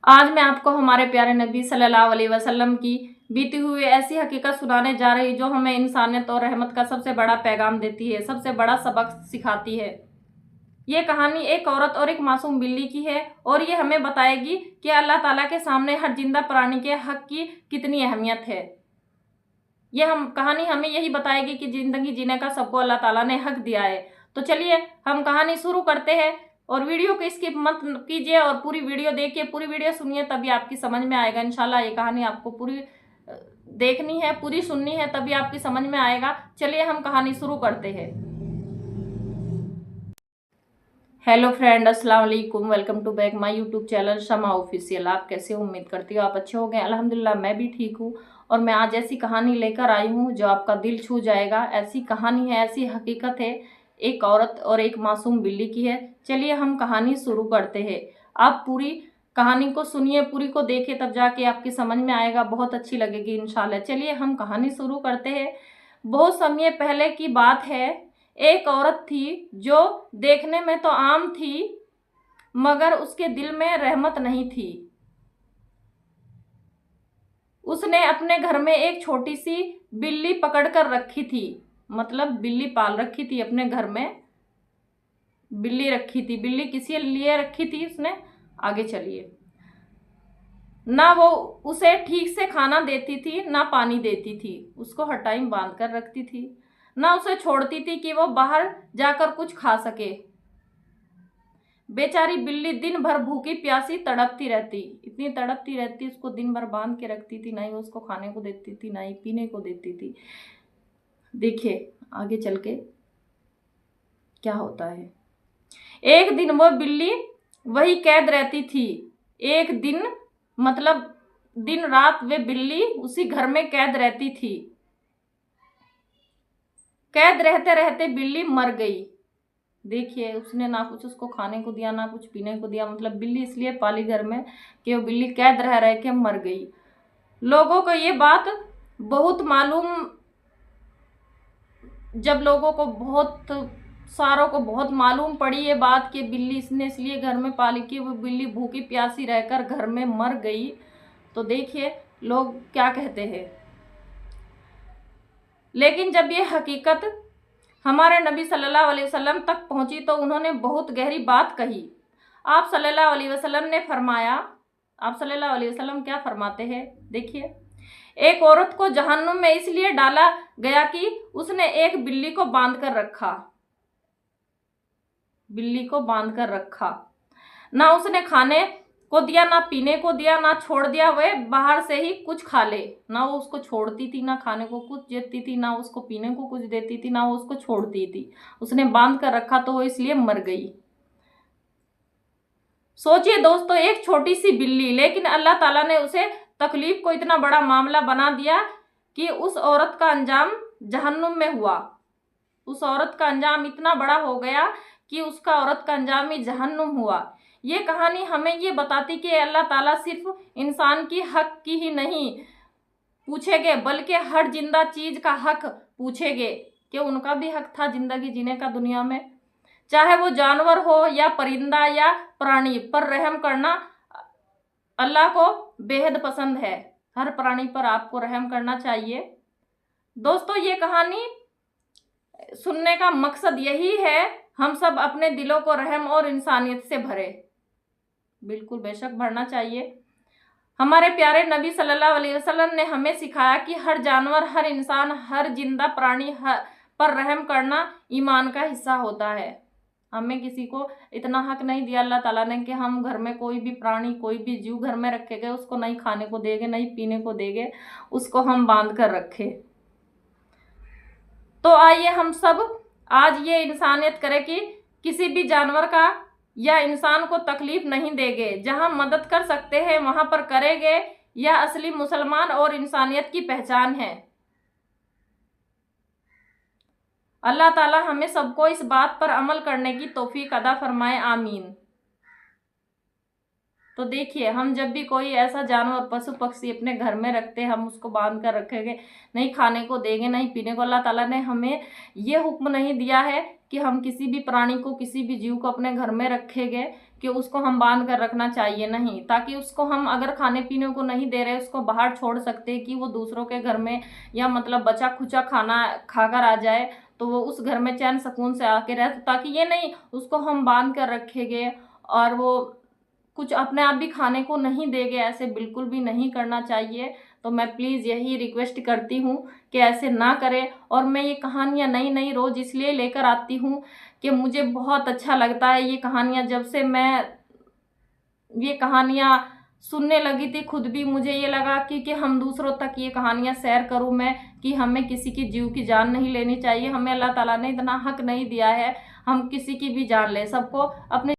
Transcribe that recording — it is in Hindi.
आज मैं आपको हमारे प्यारे नबी सल्लल्लाहु अलैहि वसल्लम की बीती हुई ऐसी हकीकत सुनाने जा रही जो हमें इंसानियत और रहमत का सबसे बड़ा पैगाम देती है, सबसे बड़ा सबक सिखाती है। ये कहानी एक औरत और एक मासूम बिल्ली की है और ये हमें बताएगी कि अल्लाह ताला के सामने हर जिंदा प्राणी के हक की कितनी अहमियत है। ये कहानी हमें यही बताएगी कि जिंदगी जीने का सबको अल्लाह ताला ने हक दिया है। तो चलिए हम कहानी शुरू करते हैं और वीडियो को स्किप मत कीजिए और पूरी वीडियो देखिए, पूरी वीडियो सुनिए, तभी आपकी समझ में आएगा। इंशाल्लाह ये कहानी आपको पूरी देखनी है, पूरी सुननी है, तभी आपकी समझ में आएगा। चलिए हम कहानी शुरू करते हैं। हेलो फ्रेंड, अस्सलाम वालेकुम, welcome to back my YouTube channel Shama official. आप कैसे हो? उम्मीद करती हो आप अच्छे हो गए। अल्हम्दुलिल्लाह मैं भी ठीक हूँ और मैं आज ऐसी कहानी लेकर आई हूँ जो आपका दिल छू जाएगा। ऐसी कहानी है, ऐसी हकीकत है, एक औरत और एक मासूम बिल्ली की है। चलिए हम कहानी शुरू करते हैं। आप पूरी कहानी को सुनिए, पूरी को देखिए, तब जाके आपकी समझ में आएगा, बहुत अच्छी लगेगी इंशाल्लाह। चलिए हम कहानी शुरू करते हैं। बहुत समय पहले की बात है। एक औरत थी जो देखने में तो आम थी मगर उसके दिल में रहमत नहीं थी। उसने अपने घर में एक छोटी सी बिल्ली पकड़ कर रखी थी, मतलब बिल्ली पाल रखी थी, अपने घर में बिल्ली रखी थी। बिल्ली किसी लिए रखी थी उसने? आगे चलिए। ना वो उसे ठीक से खाना देती थी, ना पानी देती थी, उसको हर टाइम बांध कर रखती थी, ना उसे छोड़ती थी कि वो बाहर जाकर कुछ खा सके। बेचारी बिल्ली दिन भर भूखी प्यासी तड़पती रहती, इतनी तड़पती रहती, उसको दिन भर बांध के रखती थी, ना ही उसको खाने को देती थी, ना ही पीने को देती थी। देखिए आगे चल के क्या होता है। एक दिन वो बिल्ली वही कैद रहती थी। एक दिन मतलब दिन रात वे बिल्ली उसी घर में कैद रहती थी। कैद रहते रहते बिल्ली मर गई। देखिए उसने ना कुछ उसको खाने को दिया, ना कुछ पीने को दिया, मतलब बिल्ली इसलिए पाली घर में कि वो बिल्ली कैद रह रह के मर गई। लोगों को ये बात बहुत मालूम, जब लोगों को बहुत सारों को बहुत मालूम पड़ी ये बात कि बिल्ली इसने इसलिए घर में पाली कि वो बिल्ली भूखी प्यासी रहकर घर में मर गई, तो देखिए लोग क्या कहते हैं। लेकिन जब ये हकीकत हमारे नबी सल्लल्लाहु अलैहि वसल्लम तक पहुंची तो उन्होंने बहुत गहरी बात कही। आप सल्लल्लाहु अलैहि वसल्लम ने फरमाया, आप सल्लल्लाहु अलैहि वसल्लम क्या फरमाते हैं, देखिए। एक औरत को जहन्नुम में इसलिए डाला गया कि उसने एक बिल्ली को बांध कर रखा। बिल्ली को बांध कर रखा, ना उसने खाने को दिया, ना पीने को दिया, ना छोड़ दिया वह बाहर से ही कुछ खा ले। ना वो उसको छोड़ती थी, ना खाने को कुछ देती थी, ना उसको पीने को कुछ देती थी, ना वो उसको छोड़ती थी। उसने बांध कर रखा तो वो इसलिए मर गई। सोचिए दोस्तों, एक छोटी सी बिल्ली, लेकिन अल्लाह ताला ने उसे तकलीफ को इतना बड़ा मामला बना दिया कि उस औरत का अंजाम जहन्नुम में हुआ। उस औरत का अंजाम इतना बड़ा हो गया कि उसका औरत का अंजाम ही जहन्नुम हुआ। ये कहानी हमें ये बताती कि अल्लाह ताला सिर्फ इंसान की हक की ही नहीं पूछेंगे, बल्कि हर जिंदा चीज का हक पूछेंगे कि उनका भी हक था जिंदगी जीने का दुनिया में। चाहे वो जानवर हो या परिंदा या प्राणी, पर रहम करना अल्लाह को बेहद पसंद है। हर प्राणी पर आपको रहम करना चाहिए। दोस्तों ये कहानी सुनने का मकसद यही है, हम सब अपने दिलों को रहम और इंसानियत से भरे। बिल्कुल बेशक भरना चाहिए। हमारे प्यारे नबी सल्लल्लाहु अलैहि वसल्लम ने हमें सिखाया कि हर जानवर, हर इंसान, हर जिंदा प्राणी पर रहम करना ईमान का हिस्सा होता है। हमें किसी को इतना हक नहीं दिया अल्लाह ताला ने कि हम घर में कोई भी प्राणी, कोई भी जीव घर में रखेंगे, उसको नहीं खाने को देंगे, नहीं पीने को देंगे, उसको हम बांध कर रखे। तो आइए हम सब आज ये इंसानियत करें कि किसी भी जानवर का या इंसान को तकलीफ नहीं देंगे। जहां मदद कर सकते हैं वहां पर करेंगे। यह असली मुसलमान और इंसानियत की पहचान है। अल्लाह ताला हमें सबको इस बात पर अमल करने की तौफीक अदा फरमाए, आमीन। तो देखिए हम जब भी कोई ऐसा जानवर, पशु पक्षी अपने घर में रखते हैं, हम उसको बांध कर रखेंगे, नहीं खाने को देंगे, नहीं पीने को। अल्लाह ताला ने हमें ये हुक्म नहीं दिया है कि हम किसी भी प्राणी को, किसी भी जीव को अपने घर में रखेंगे कि उसको हम बांध कर रखना चाहिए, नहीं, ताकि उसको हम अगर खाने पीने को नहीं दे रहे उसको बाहर छोड़ सकते कि वो दूसरों के घर में या मतलब बचा खुचा खाना खाकर आ जाए, तो वो उस घर में चैन सुकून से आके रहे, ताकि ये नहीं उसको हम बांध कर रखेंगे और वो कुछ अपने आप भी खाने को नहीं देंगे, ऐसे बिल्कुल भी नहीं करना चाहिए। तो मैं प्लीज़ यही रिक्वेस्ट करती हूँ कि ऐसे ना करें। और मैं ये कहानियाँ नई नई रोज़ इसलिए लेकर आती हूँ कि मुझे बहुत अच्छा लगता है ये कहानियाँ। जब से मैं ये कहानियाँ सुनने लगी थी खुद भी मुझे ये लगा कि हम दूसरों तक ये कहानियाँ शेयर करूँ मैं, कि हमें किसी की जीव की जान नहीं लेनी चाहिए। हमें अल्लाह ताला ने इतना हक नहीं दिया है हम किसी की भी जान लें। सबको अपने